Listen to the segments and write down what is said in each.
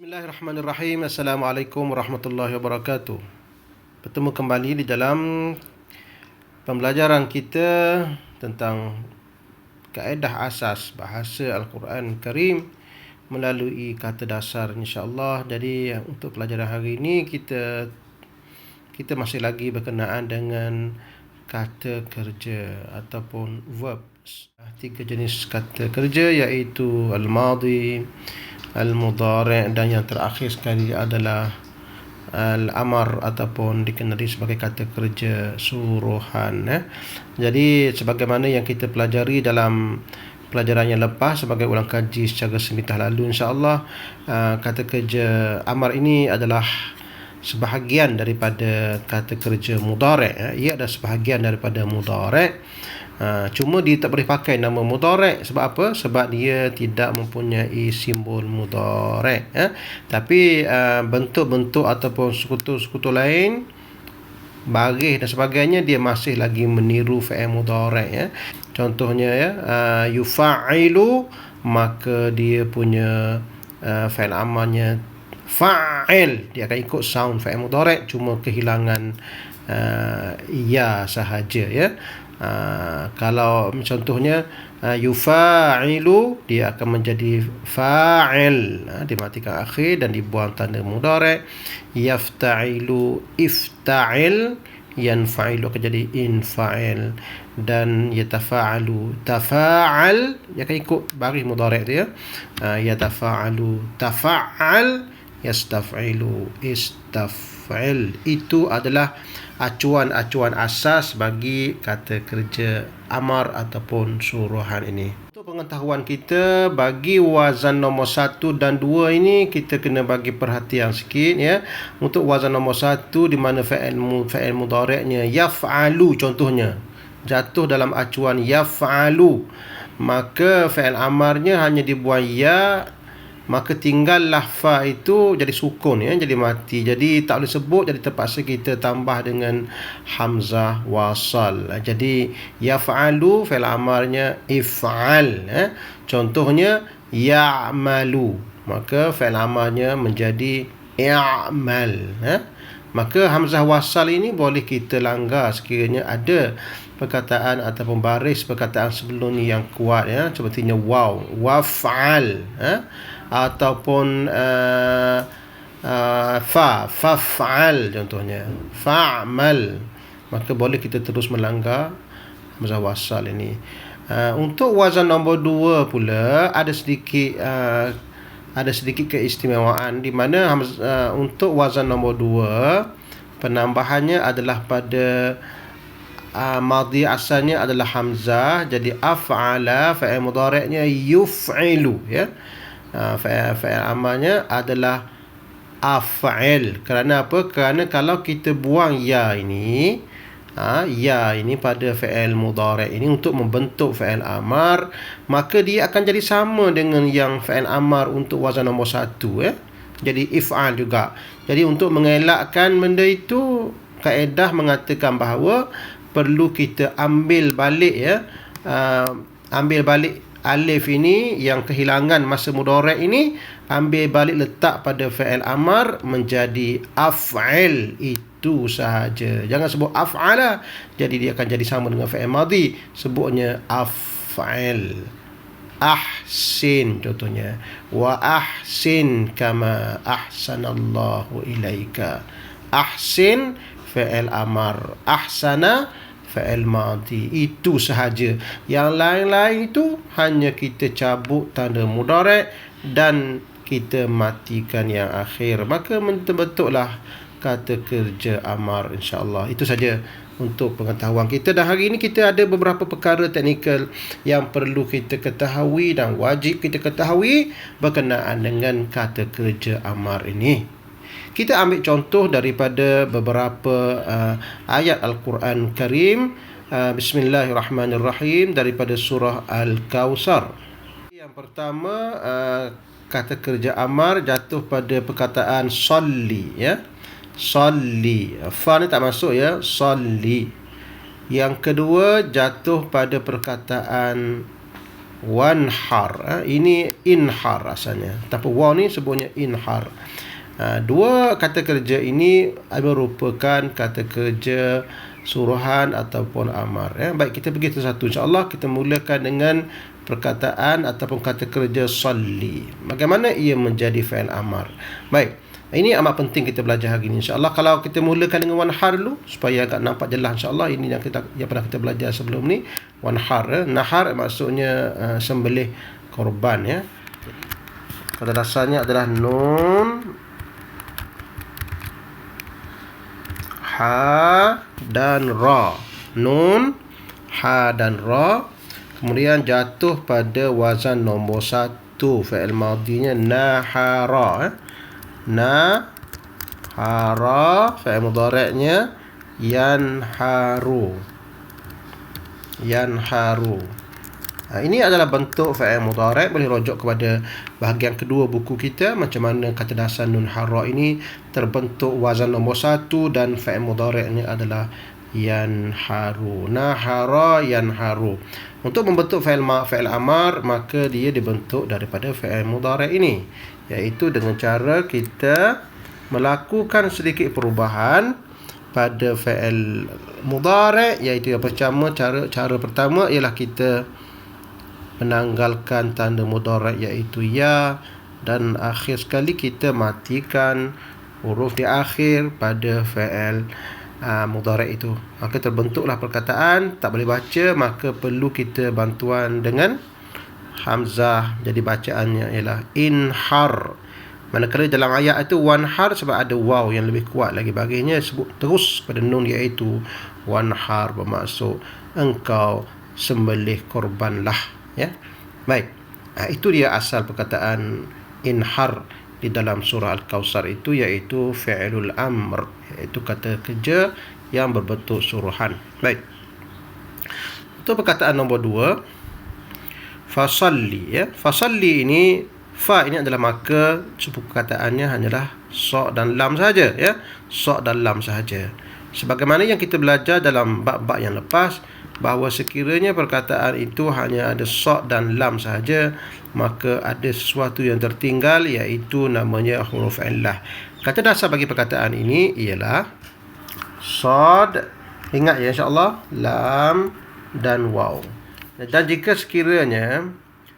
Bismillahirrahmanirrahim. Assalamualaikum warahmatullahi wabarakatuh. Bertemu kembali di dalam pembelajaran kita tentang kaedah asas bahasa Al-Quran Karim melalui kata dasar, insya-Allah. Jadi untuk pelajaran hari ini kita masih lagi berkenaan dengan kata kerja ataupun verbs. Tiga jenis kata kerja iaitu al-madhi, al-mudhari' dan yang terakhir sekali adalah al-amr ataupun dikenali sebagai kata kerja suruhan. Jadi sebagaimana yang kita pelajari dalam pelajaran yang lepas sebagai ulang kaji secara semitah lalu, insya-Allah, kata kerja amar ini adalah sebahagian daripada kata kerja mudhari'. Ia adalah sebahagian daripada mudhari'. Cuma dia tak boleh pakai nama mudhari'. Sebab apa? Sebab dia tidak mempunyai simbol mudhari'. Tapi bentuk-bentuk ataupun sekutu-sekutu lain, baris dan sebagainya, dia masih lagi meniru fi'il mudhari'. Contohnya yufa'ilu, maka dia punya fi'il amalnya fa'il, dia akan ikut sound fi'il mudhari', cuma kehilangan ya sahaja. Kalau contohnya yufa'ilu, dia akan menjadi fa'il, dimatikan akhir dan dibuang tanda mudhari'. Yafta'ilu, ifta'il, yanfa'ilu akan jadi infa'il, dan yatafa'alu, tafa'al, dia akan ikut baris mudhari' dia. Yatafa'alu, tafa'al, yastaf'ilu, istaf'il. Itu adalah acuan-acuan asas bagi kata kerja amar ataupun suruhan ini. Untuk pengetahuan kita, bagi wazan nombor 1 dan 2 ini kita kena bagi perhatian sikit, ya. Untuk wazan nombor 1, di mana fi'il mudhari'nya yaf'alu contohnya jatuh dalam acuan yaf'alu, maka fi'il amarnya hanya dibuang ya, maka tinggallah fa itu jadi sukun, jadi mati. Jadi tak boleh sebut, jadi terpaksa kita tambah dengan hamzah wasal. Jadi yaf'alu fi'il amarnya if'al. Contohnya ya'malu, maka fi'il amarnya menjadi i'mal. Maka hamzah wasal ini boleh kita langgar sekiranya ada perkataan ataupun baris perkataan sebelum ni yang kuat, sepertinya waw, waf'al, ataupun fa'al contohnya, fa'mal, maka boleh kita terus melanggar hamzah wasal ini. Untuk wazan nombor 2 pula ada sedikit keistimewaan, di mana untuk wazan nombor 2 penambahannya adalah pada madhi asalnya adalah hamzah, jadi af'ala fi'il mudhari'nya yuf'ilu, fi'il amalnya adalah af'il. Kerana apa? Kerana kalau kita buang ya ini pada fi'il mudhari' ini untuk membentuk fi'il amar, maka dia akan jadi sama dengan yang fi'il amar untuk wazan nombor 1, jadi if'al juga. Jadi untuk mengelakkan benda itu, kaedah mengatakan bahawa perlu kita ambil balik, ambil balik alif ini yang kehilangan masa mudhari' ini, ambil balik letak pada fi'il amar menjadi af'il, itu sahaja. Jangan sebut af'ala, jadi dia akan jadi sama dengan fi'il madhi, sebutnya af'il. Ahsin contohnya, wa ahsin kama ahsanallahu ilaika. Ahsin fi'il amar, ahsana fi'il madhi, itu sahaja. Yang lain-lain itu hanya kita cabut tanda mudhari' dan kita matikan yang akhir, maka bentuklah kata kerja amar, insya-Allah. Itu saja untuk pengetahuan kita, dan hari ini kita ada beberapa perkara teknikal yang perlu kita ketahui dan wajib kita ketahui berkenaan dengan kata kerja amar ini. Kita ambil contoh daripada beberapa ayat Al-Quran Karim. Bismillahirrahmanirrahim, daripada surah Al-Kawthar. Yang pertama, kata kerja amar jatuh pada perkataan salli, salli, fa ni tak masuk, salli. Yang kedua jatuh pada perkataan wanhar. Ini inhar asalnya, tapi waw ni sebutnya inhar. Dua kata kerja ini merupakan kata kerja suruhan ataupun amar. Baik, kita pergi satu-satu. InsyaAllah kita mulakan dengan perkataan ataupun kata kerja salli. Bagaimana ia menjadi fa'il amar? Baik, ini amat penting kita belajar hari ini. InsyaAllah kalau kita mulakan dengan wanhar dulu, supaya agak nampak jelas. InsyaAllah ini yang pernah kita belajar sebelum ni. Wanhar, nahar maksudnya sembelih korban. Kata dasarnya adalah nun, ha dan ra. Nun, ha dan ra. Kemudian jatuh pada wazan nombor 1. Fi'il madinya nahara. Nahara. Fi'il mudhari'nya yanharu. Ini adalah bentuk fa'il mudhari'. Boleh rujuk kepada bahagian kedua buku kita, macam mana kata dasar nun hara ini terbentuk wazan nombor 1 dan fa'il mudhari'nya adalah yanharu. Nahara yanharu. Untuk membentuk fa'il amar, maka dia dibentuk daripada fa'il mudhari' ini, iaitu dengan cara kita melakukan sedikit perubahan pada fa'il mudhari', iaitu yang pertama, cara pertama ialah kita menanggalkan tanda mudhari' iaitu ya, dan akhir sekali kita matikan huruf di akhir pada fa'il mudhari' itu. Maka terbentuklah perkataan tak boleh baca, maka perlu kita bantuan dengan hamzah. Jadi bacaannya ialah inhar. Manakala dalam ayat itu wanhar, sebab ada waw yang lebih kuat lagi baginya, sebut terus pada nun, iaitu wanhar, bermaksud engkau sembelih korbanlah. Baik, itu dia asal perkataan inhar di dalam surah Al-Kawthar itu, iaitu fi'lul amr, iaitu kata kerja yang berbentuk suruhan. Baik, itu perkataan nombor 2, fasalli. Fasalli ini, fa ini adalah maka perkataannya hanyalah sa' dan lam sahaja. Sa' dan lam sahaja. Sebagaimana yang kita belajar dalam bab-bab yang lepas, bahawa sekiranya perkataan itu hanya ada sa' dan lam sahaja, maka ada sesuatu yang tertinggal, iaitu namanya huruf illah. Kata dasar bagi perkataan ini ialah sad, ingat ya insyaAllah, lam dan waw. Dan jika sekiranya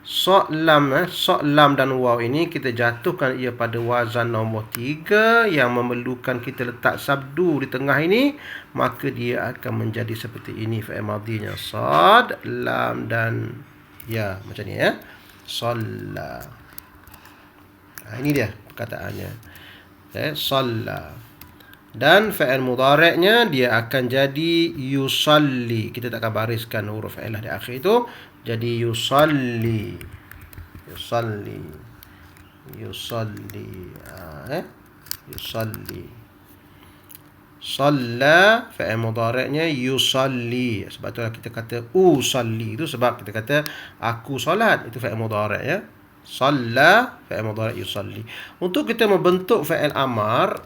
sa', lam dan waw ini kita jatuhkan ia pada wazan nombor 3 yang memerlukan kita letak sabdu di tengah ini, maka dia akan menjadi seperti ini fi'il madinya, sad, lam dan ya, macam ni Shalla. Ini dia perkataannya, shalla. Dan fi'il mudhari'nya dia akan jadi yusalli. Kita tak akan bariskan huruf illah di akhir itu, jadi yusalli. Yusalli. Shalla, fi'il mudhari'nya yusalli. Sebab itulah kita kata usalli, itu sebab kita kata aku solat, itu fi'il mudhari'. Shalla, fi'il mudhari' yusalli. Untuk kita membentuk fi'il amar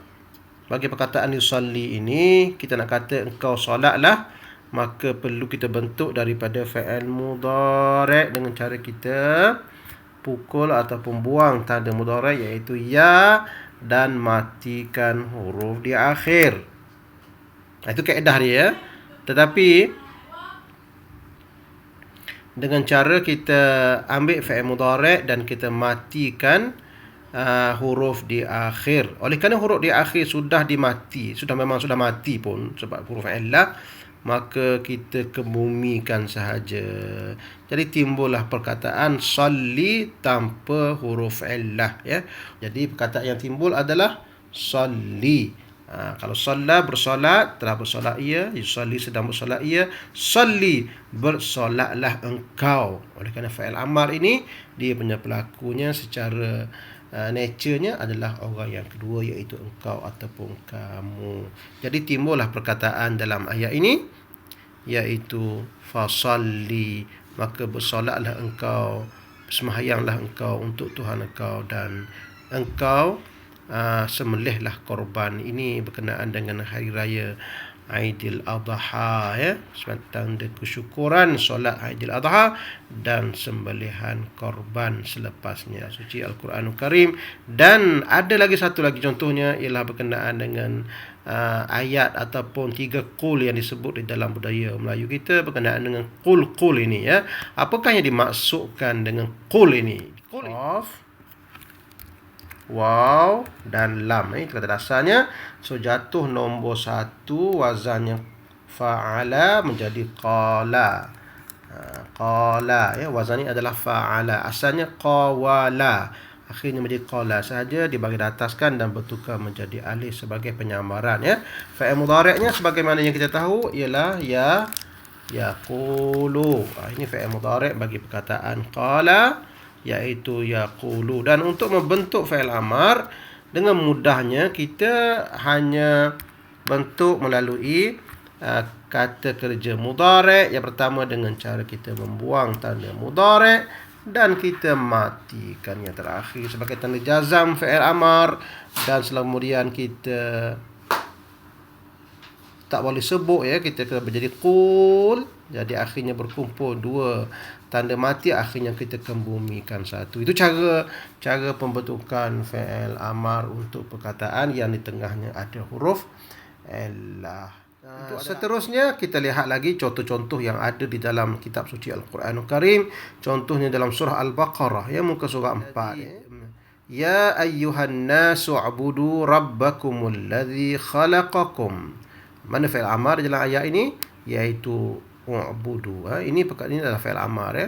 bagi perkataan yusalli ini, kita nak kata engkau solatlah, maka perlu kita bentuk daripada fi'il mudhari' dengan cara kita pukul ataupun buang tanda mudhari', iaitu ya, dan matikan huruf di akhir. Itu kaedah dia. Tetapi dengan cara kita ambil fi'il mudhari' dan kita matikan huruf di akhir. Oleh kerana huruf di akhir sudah memang sudah mati pun sebab huruf illah, maka kita kebumikan sahaja. Jadi timbullah perkataan salli tanpa huruf illah. Jadi perkataan yang timbul adalah salli. Kalau salla, bersolat, telah bersolat ia, yusalli, sedang bersolat ia, salli, bersolatlah engkau. Oleh kerana fa'il amar ini, dia punya pelakunya secara nature-nya adalah orang yang kedua, iaitu engkau ataupun kamu. Jadi timbullah perkataan dalam ayat ini, iaitu fasalli, maka bersolatlah engkau, sembahyanglah engkau untuk Tuhan engkau, dan engkau sembelihlah korban. Ini berkenaan dengan hari raya Aidil Adha, ya, sebagai tanda kesyukuran solat Aidil Adha dan sembelihan korban selepasnya suci Al-Quranul Karim. Dan ada lagi satu lagi contohnya ialah berkenaan dengan ayat ataupun 3 qul yang disebut di dalam budaya Melayu kita berkenaan dengan qul ini, ya. Apakah yang dimaksudkan dengan qul ini? Qaf, waw dan lam, itu kata dasarnya. So jatuh nombor 1, wazannya fa'ala menjadi qala. Qala, ya, wazan ini adalah fa'ala. Asalnya qawala, akhirnya menjadi qala sahaja, dibagi ataskan dan bertukar menjadi alif sebagai penyamaran, ya. Fa'il mudhari'nya sebagaimana yang kita tahu ialah yaqulu. Ini fa'il mudhari' bagi perkataan qala, iaitu yaqulu. Dan untuk membentuk fa'il amar dengan mudahnya kita hanya bentuk melalui kata kerja mudhari'. Yang pertama dengan cara kita membuang tanda mudhari' dan kita matikan yang terakhir sebagai tanda jazam fa'il amar, dan kemudian kita tak boleh sebut, ya, kita kena menjadi qul. Jadi akhirnya berkumpul dua tanda mati, akhirnya kita kebumikan satu. Itu cara pembentukan fi'il amar untuk perkataan yang di tengahnya ada huruf illah. Seterusnya kita lihat lagi contoh-contoh yang ada di dalam kitab suci Al-Quranul Karim. Contohnya dalam surah Al-Baqarah, ya, muka surah 4. Ya ayyuhan nasu abudu rabbakumul ladzi khalaqakum. Mana fi'il amar dalam ayat ini? Iaitu u'budu. Ini adalah fi'il amar, ya.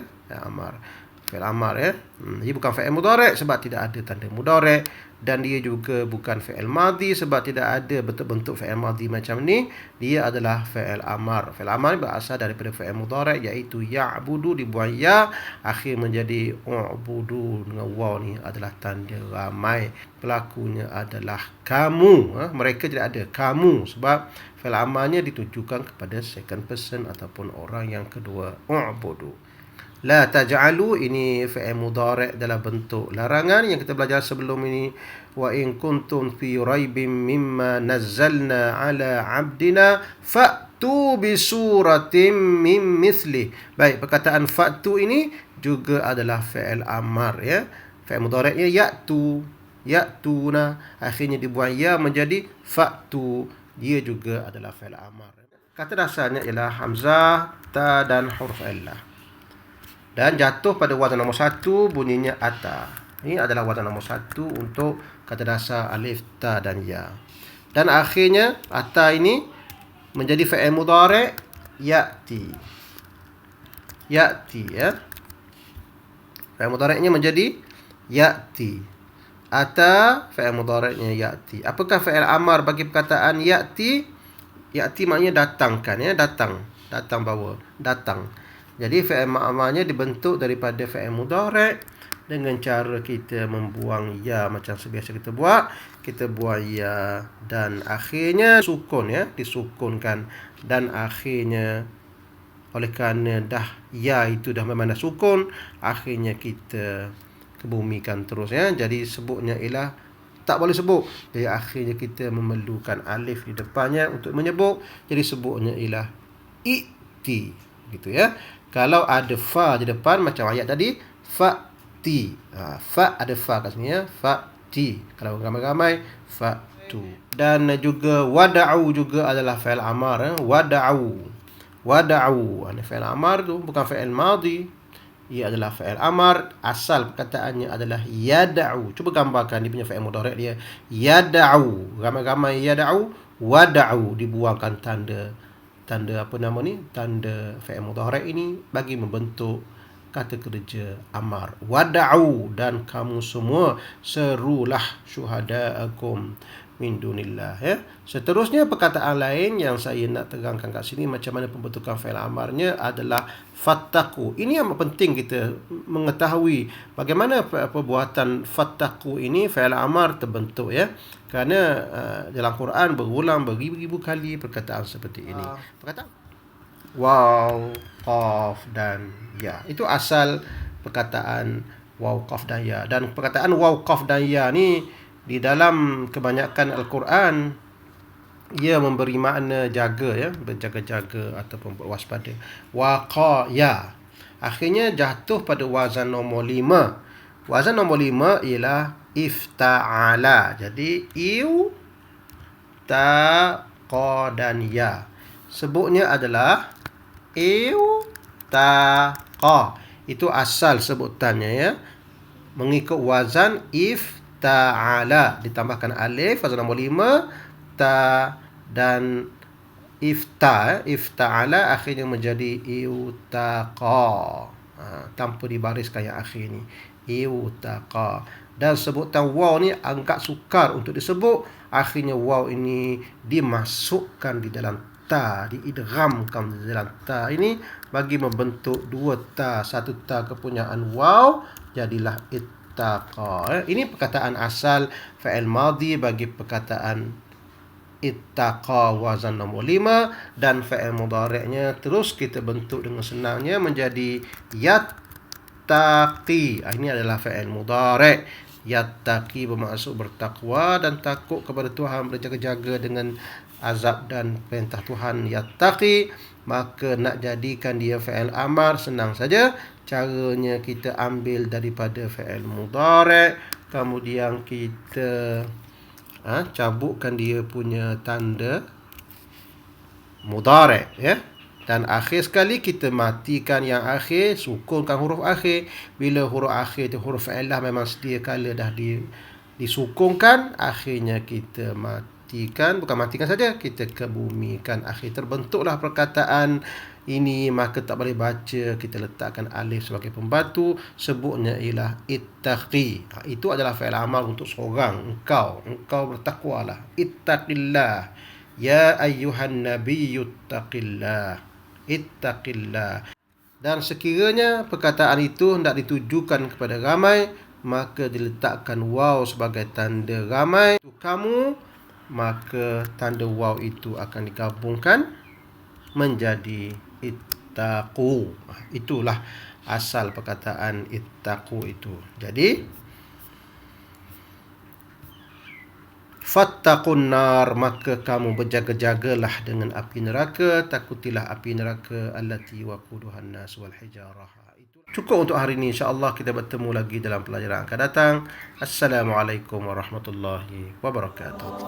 Fi'il amar, ya. Dia bukan fi'il mudhari' sebab tidak ada tanda mudhari', dan dia juga bukan fi'il madhi sebab tidak ada bentuk fi'il madhi macam ni. Dia adalah fi'il amar. Fi'il amar berasal daripada fi'il mudhari' iaitu ya'budu, dibuang ya, akhir menjadi u'budu dengan waw ni adalah tanda ramai. Pelakunya adalah kamu. Mereka tidak ada kamu sebab fi'il amarnya ditujukan kepada second person ataupun orang yang kedua. U'budu. La taj'alu, ini fi'il mudhari' dalam bentuk larangan yang kita belajar sebelum ini. Wa in kuntum fi raibim mimma nazzalna ala 'abdina fa'tu bi suratin min mithli. Baik, perkataan fa'tu ini juga adalah fi'il amar, ya. Fi'il mudhari'nya ya'tuna, akhirnya dibuang ya menjadi fa'tu. Dia juga adalah fi'il amar. Kata dasarnya ialah hamzah, ta dan huruf illah. Dan jatuh pada wazan nombor 1 bunyinya ata. Ini adalah wazan nombor 1 untuk kata dasar alif, ta dan ya. Dan akhirnya ata ini menjadi fi'il mudhari' ya'ti. Ya'ti, ya. Fi'il mudhari'nya menjadi ya'ti. Ata, fi'il mudhari'nya ya'ti. Apakah fi'il amar bagi perkataan ya'ti? Ya'ti maknanya datangkan, ya, datang bawa, datang. Jadi fi'il amarnya dibentuk daripada fi'il mudhari' dengan cara kita membuang ya macam sebiasa kita buat. Kita buang ya dan akhirnya sukun, ya, disukunkan, dan akhirnya oleh kerana dah ya itu dah memang dah sukun, akhirnya kita kebumikan terus, ya. Jadi sebutnya ialah tak boleh sebut. Jadi akhirnya kita memerlukan alif di depannya untuk menyebut. Jadi sebutnya ialah i'ti, gitu, ya. Kalau ada fa di depan macam ayat tadi, fa'ti. Fa ada fa kat sini, ya. Fa'ti. Kalau ramai-ramai, fa'tu. Dan juga wada'u juga adalah fi'il amar, ya. Wada'u. Ini fi'il amar tu bukan fi'il madhi. Ia adalah fi'il amar. Asal perkataannya adalah yada'u. Cuba gambarkan dia punya fi'il mudhari' dia. Yada'u. Ramai-ramai yada'u. Wada'u. Dibuangkan tanda apa nama ni? Tanda fi'il mudhari' ini bagi membentuk kata kerja amar. Wada'u, dan kamu semua serulah syuhada'akum min dunillah, ya. Seterusnya perkataan lain yang saya nak terangkan kat sini macam mana pembentukan fi'il amarnya adalah fattaku. Ini yang penting kita mengetahui bagaimana perbuatan fattaku ini fi'il amar terbentuk, ya. Kerana dalam Quran berulang beribu-ribu kali perkataan seperti ini. Perkataan waw, qaf dan ya. Itu asal perkataan waw, qaf dan ya. Dan perkataan waw, qaf dan ya ni di dalam kebanyakan Al-Quran ia memberi makna jaga, ya, berjaga-jaga ataupun berwaspada. Waqaya, akhirnya jatuh pada wazan nombor 5. Wazan nombor 5 ialah ifta'ala. Jadi iu, ta, qa dan ya. Sebutnya adalah iu, ta, qa. Itu asal sebutannya, ya. Mengikut wazan ifta'ala, ditambahkan alif, wazan nombor 5, ta dan ifta'ala akhirnya menjadi iutaqa. Tanpa dibariskan yang akhir ni, iutaqa. Dan sebutan waw ni agak sukar untuk disebut. Akhirnya waw ini dimasukkan di dalam ta, diidghamkan di dalam ta ini bagi membentuk dua ta. Satu ta kepunyaan waw, jadilah ittaqa. Ini perkataan asal fa'il madhi bagi perkataan ittaqa wazan nombor 5, dan fa'il mudhari'nya terus kita bentuk dengan senangnya menjadi yattaqi. Ini adalah fa'il mudhari'. Yattaqi bermaksud bertakwa dan takut kepada Tuhan, berjaga-jaga dengan azab dan perintah Tuhan. Yattaqi, maka nak jadikan dia fa'il amar senang saja. Caranya kita ambil daripada fa'il mudhari', kemudian kita cabutkan dia punya tanda mudhari', ya. Dan akhir sekali kita matikan yang akhir, sukunkan huruf akhir. Bila huruf akhir itu huruf illah memang sedia kala dah disukunkan, akhirnya kita matikan. Bukan matikan saja, kita kebumikan. Akhir terbentuklah perkataan ini, maka tak boleh baca, kita letakkan alif sebagai pembantu. Sebutnya ialah ittaqi. Itu adalah fa'il amal untuk seorang. Engkau bertakwalah. Ittaqillah, ya ayyuhan nabiyyu ittaqillah. Ittaqillah. Dan sekiranya perkataan itu hendak ditujukan kepada ramai, maka diletakkan waw sebagai tanda ramai. Itu kamu, maka tanda waw itu akan digabungkan menjadi ittaqu. Itulah asal perkataan ittaqu itu. Jadi fattaqun nar, maka kamu berjaga-jagalah dengan api neraka. Takutilah api neraka allati waquduhan nas wal hijarah. Itu cukup untuk hari ini. Insya-Allah kita bertemu lagi dalam pelajaran akan datang. Assalamualaikum warahmatullahi wabarakatuh.